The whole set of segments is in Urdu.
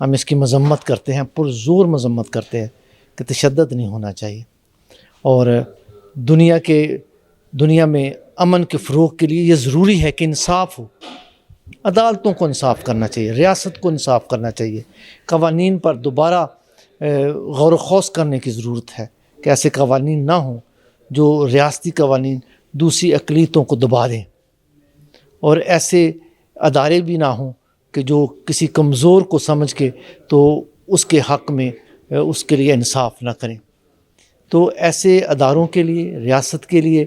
ہم اس کی مذمت کرتے ہیں، پرزور مذمت کرتے ہیں کہ تشدد نہیں ہونا چاہیے، اور دنیا میں امن کے فروغ کے لیے یہ ضروری ہے کہ انصاف ہو، عدالتوں کو انصاف کرنا چاہیے، ریاست کو انصاف کرنا چاہیے، قوانین پر دوبارہ غور و خوض کرنے کی ضرورت ہے کہ ایسے قوانین نہ ہوں جو ریاستی قوانین دوسری اقلیتوں کو دبا دیں، اور ایسے ادارے بھی نہ ہوں کہ جو کسی کمزور کو سمجھ کے تو اس کے حق میں اس کے لیے انصاف نہ کریں۔ تو ایسے اداروں کے لیے، ریاست کے لیے،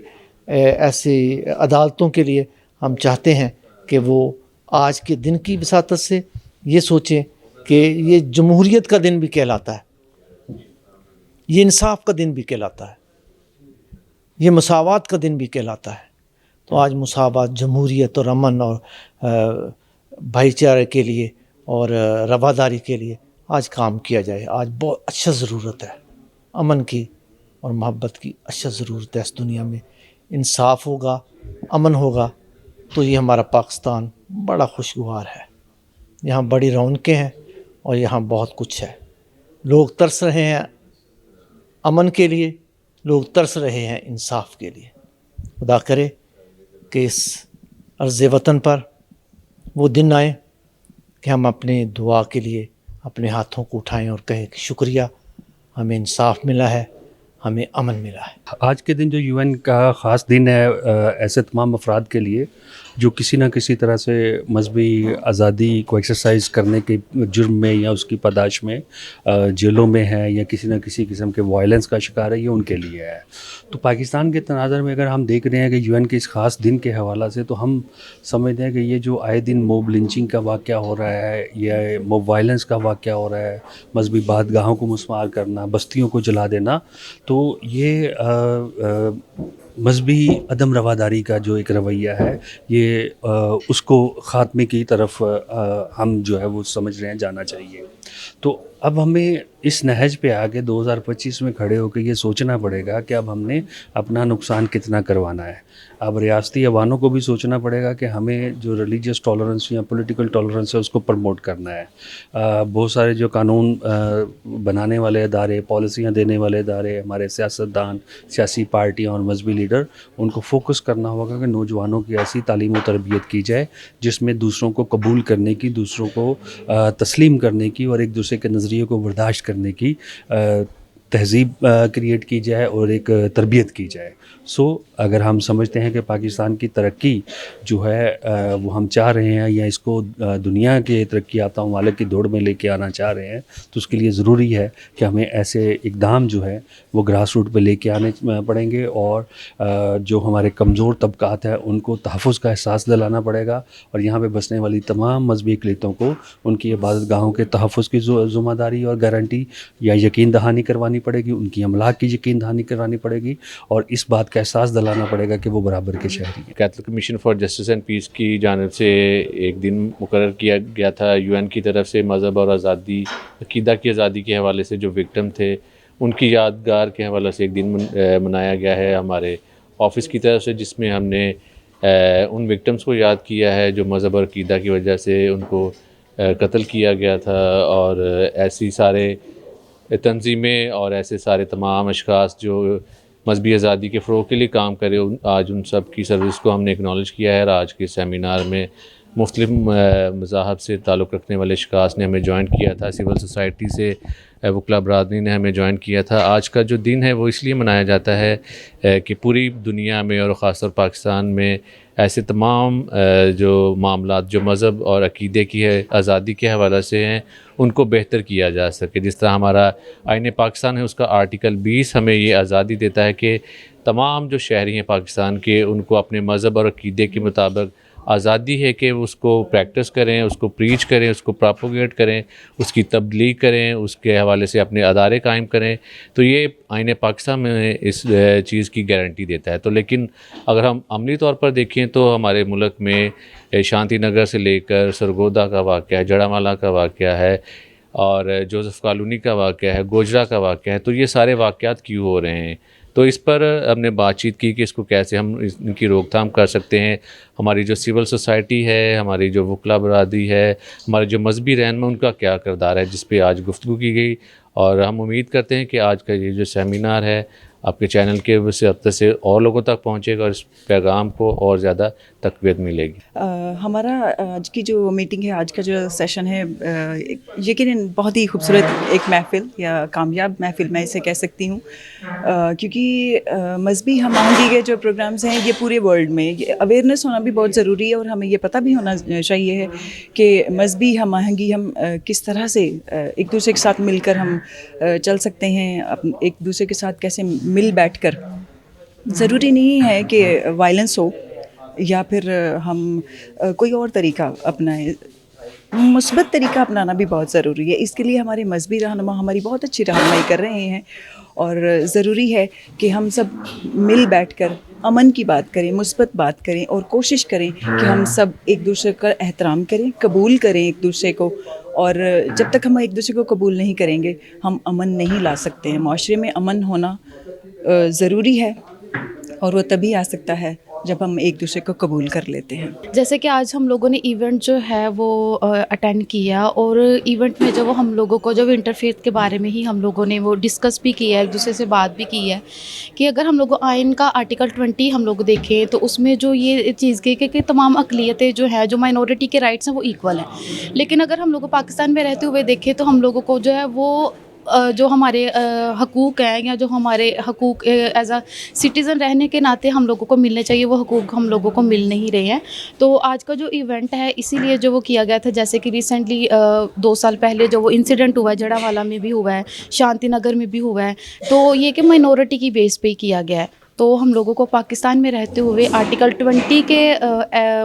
ایسے عدالتوں کے لیے ہم چاہتے ہیں کہ وہ آج کے دن کی وساطت سے یہ سوچیں کہ یہ جمہوریت کا دن بھی کہلاتا ہے، یہ انصاف کا دن بھی کہلاتا ہے، یہ مساوات کا دن بھی کہلاتا ہے۔ تو آج مساوات، جمہوریت اور امن اور بھائی چارے کے لیے اور رواداری کے لیے آج کام کیا جائے۔ آج بہت اچھا ضرورت ہے امن کی اور محبت کی، اچھا ضرورت ہے اس دنیا میں۔ انصاف ہوگا، امن ہوگا تو یہ ہمارا پاکستان بڑا خوشگوار ہے، یہاں بڑی رونقیں ہیں اور یہاں بہت کچھ ہے۔ لوگ ترس رہے ہیں امن کے لیے، لوگ ترس رہے ہیں انصاف کے لیے۔ خدا کرے کہ اس عرض وطن پر وہ دن آئے کہ ہم اپنے دعا کے لیے اپنے ہاتھوں کو اٹھائیں اور کہیں کہ شکریہ، ہمیں انصاف ملا ہے، ہمیں امن ملا ہے۔ آج کے دن جو UN کا خاص دن ہے ایسے تمام افراد کے لیے جو کسی نہ کسی طرح سے مذہبی آزادی کو ایکسرسائز کرنے کے جرم میں یا اس کی پاداش میں جیلوں میں ہے یا کسی نہ کسی قسم کے وائلنس کا شکار ہے، یہ ان کے لیے ہے۔ تو پاکستان کے تناظر میں اگر ہم دیکھ رہے ہیں کہ UN کے اس خاص دن کے حوالہ سے، تو ہم سمجھتے ہیں کہ یہ جو آئے دن موب لنچنگ کا واقعہ ہو رہا ہے یا موب وائلنس کا واقعہ ہو رہا ہے، مذہبی بعدگاہوں کو مسمار کرنا، بستیوں کو جلا دینا، تو یہ مذہبی عدم رواداری کا جو ایک رویہ ہے، یہ اس کو خاتمے کی طرف ہم جو ہے وہ سمجھ رہے ہیں جانا چاہیے۔ تو اب ہمیں اس نہج پہ آگے 2025 میں کھڑے ہو کے یہ سوچنا پڑے گا کہ اب ہم نے اپنا نقصان کتنا کروانا ہے۔ اب ریاستی ایوانوں کو بھی سوچنا پڑے گا کہ ہمیں جو ریلیجیس ٹالرنس یا پولیٹیکل ٹالرنس ہے اس کو پروموٹ کرنا ہے۔ بہت سارے جو قانون بنانے والے ادارے، پالیسیاں دینے والے ادارے، ہمارے سیاستدان، سیاسی پارٹیاں اور مذہبی لیڈر، ان کو فوکس کرنا ہوگا کہ نوجوانوں کی ایسی تعلیم و تربیت کی جائے جس میں دوسروں کو قبول کرنے کی، دوسروں کو تسلیم کرنے کی اور ایک دوسرے کے نظریے کو برداشت کرنے کی تہذیب کریٹ کی جائے اور ایک تربیت کی جائے۔ اگر ہم سمجھتے ہیں کہ پاکستان کی ترقی جو ہے وہ ہم چاہ رہے ہیں یا اس کو دنیا کے ترقی یافتہ ممالک کی دوڑ میں لے کے آنا چاہ رہے ہیں، تو اس کے لیے ضروری ہے کہ ہمیں ایسے اقدام جو ہے وہ گراس روٹ پہ لے کے آنے پڑیں گے، اور جو ہمارے کمزور طبقات ہیں ان کو تحفظ کا احساس دلانا پڑے گا، اور یہاں پہ بسنے والی تمام مذہبی اقلیتوں کو ان کی عبادت گاہوں کے تحفظ کی ذمہ داری اور گارنٹی یا یقین دہانی کروانی پڑے گی، ان کی املاک کی یقین دہانی کرانی پڑے گی، اور اس بات کا احساس دلانا پڑے گا کہ وہ برابر کے شہری ہیں۔ Catholic commission for justice and peace کی جانب سے ایک دن مقرر کیا گیا تھا UN کی طرف سے، مذہب اور آزادی، عقیدہ کی آزادی کے حوالے سے جو وکٹم تھے ان کی یادگار کے حوالے سے ایک دن منایا گیا ہے ہمارے آفس کی طرف سے، جس میں ہم نے ان وکٹمز کو یاد کیا ہے جو مذہب اور عقیدہ کی وجہ سے ان کو قتل کیا گیا تھا، اور ایسی سارے تنظیمیں اور ایسے سارے تمام اشخاص جو مذہبی آزادی کے فروغ کے لیے کام کرے، آج ان سب کی سروس کو ہم نے اکنالج کیا ہے، اور آج کے سیمینار میں مختلف مذاہب سے تعلق رکھنے والے اشخاص نے ہمیں جوائن کیا تھا، سول سوسائٹی سے وکلا برادری نے ہمیں جوائن کیا تھا۔ آج کا جو دن ہے وہ اس لیے منایا جاتا ہے کہ پوری دنیا میں اور خاص طور پاکستان میں ایسے تمام جو معاملات جو مذہب اور عقیدے کی آزادی کے حوالے سے ہیں ان کو بہتر کیا جا سکے۔ جس طرح ہمارا آئین پاکستان ہے، اس کا آرٹیکل 20 ہمیں یہ آزادی دیتا ہے کہ تمام جو شہری ہیں پاکستان کے، ان کو اپنے مذہب اور عقیدے کے مطابق آزادی ہے کہ وہ اس کو پریکٹس کریں، اس کو پریچ کریں، اس کو پراپوگیٹ کریں، اس کی تبلیغ کریں، اس کے حوالے سے اپنے ادارے قائم کریں۔ تو یہ آئین پاکستان میں اس چیز کی گارنٹی دیتا ہے۔ تو لیکن اگر ہم عملی طور پر دیکھیں تو ہمارے ملک میں شانتی نگر سے لے کر سرگودا کا واقعہ ہے، جڑا مالا کا واقعہ ہے، اور جوزف کالونی کا واقعہ ہے، گوجرا کا واقعہ ہے، تو یہ سارے واقعات کیوں ہو رہے ہیں؟ تو اس پر ہم نے بات چیت کی کہ اس کو کیسے ہم ان کی روک تھام کر سکتے ہیں. ہماری جو سول سوسائٹی ہے, ہماری جو وکلا برادری ہے, ہمارے جو مذہبی رہنما, ان کا کیا کردار ہے, جس پہ آج گفتگو کی گئی. اور ہم امید کرتے ہیں کہ آج کا یہ جو سیمینار ہے آپ کے چینل کے وسیلہ سے اور لوگوں تک پہنچے گا اور اس پیغام کو اور زیادہ تقویت ملے گی. ہمارا آج کی جو میٹنگ ہے, آج کا جو سیشن ہے, یقیناً بہت ہی خوبصورت ایک محفل یا کامیاب محفل میں اسے کہہ سکتی ہوں, کیونکہ مذہبی ہم آہنگی کے جو پروگرامز ہیں یہ پورے ورلڈ میں اویئرنیس ہونا بھی بہت ضروری ہے, اور ہمیں یہ پتہ بھی ہونا چاہیے ہے کہ مذہبی ہم آہنگی ہم کس طرح سے ایک دوسرے کے ساتھ مل کر ہم چل سکتے ہیں, ایک دوسرے کے ساتھ کیسے مل بیٹھ کر. ضروری نہیں ہے کہ وائلنس ہو یا پھر ہم کوئی اور طریقہ اپنائیں, مثبت طریقہ اپنانا بھی بہت ضروری ہے. اس کے لیے ہمارے مذہبی رہنما ہماری بہت اچھی رہنمائی کر رہے ہیں, اور ضروری ہے کہ ہم سب مل بیٹھ کر امن کی بات کریں, مثبت بات کریں, اور کوشش کریں کہ ہم سب ایک دوسرے کا احترام کریں, قبول کریں ایک دوسرے کو. اور جب تک ہم ایک دوسرے کو قبول نہیں کریں گے ہم امن نہیں لا سکتے ہیں. معاشرے میں امن ہونا ضروری ہے, اور وہ تبھی آ سکتا ہے جب ہم ایک دوسرے کو قبول کر لیتے ہیں. جیسے کہ آج ہم لوگوں نے ایونٹ جو ہے وہ اٹینڈ کیا, اور ایونٹ میں جو ہم لوگوں کو جو انٹرفیتھ کے بارے میں ہی ہم لوگوں نے وہ ڈسکس بھی کیا ہے, ایک دوسرے سے بات بھی کی ہے کہ اگر ہم لوگ آئین کا آرٹیکل 20 ہم لوگ دیکھیں تو اس میں جو یہ چیز کی کہ تمام اقلیتیں جو ہیں, جو مائنورٹی کے رائٹس ہیں وہ ایکول ہیں. لیکن اگر ہم لوگ پاکستان میں رہتے ہوئے دیکھیں تو ہم لوگوں کو جو ہے وہ جو ہمارے حقوق ہیں یا جو ہمارے حقوق ایز اے سٹیزن رہنے کے ناطے ہم لوگوں کو ملنے چاہیے, وہ حقوق ہم لوگوں کو مل نہیں رہے ہیں. تو آج کا جو ایونٹ ہے اسی لیے جو وہ کیا گیا تھا, جیسے کہ ریسنٹلی 2 سال پہلے جو وہ انسیڈنٹ ہوا ہے جڑا والا میں بھی ہوا ہے, شانتی نگر میں بھی ہوا ہے, تو یہ کہ مائنورٹی کی بیس پہ ہی کیا گیا ہے. تو ہم لوگوں کو پاکستان میں رہتے ہوئے آرٹیکل 20 کے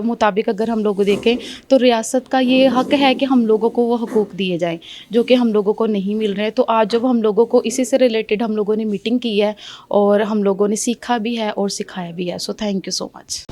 مطابق اگر ہم لوگ دیکھیں تو ریاست کا یہ حق ہے کہ ہم لوگوں کو وہ حقوق دیے جائیں جو کہ ہم لوگوں کو نہیں مل رہے. تو آج جب ہم لوگوں کو اسی سے ریلیٹڈ ہم لوگوں نے میٹنگ کی ہے اور ہم لوگوں نے سیکھا بھی ہے اور سکھایا بھی ہے. So thank you so much.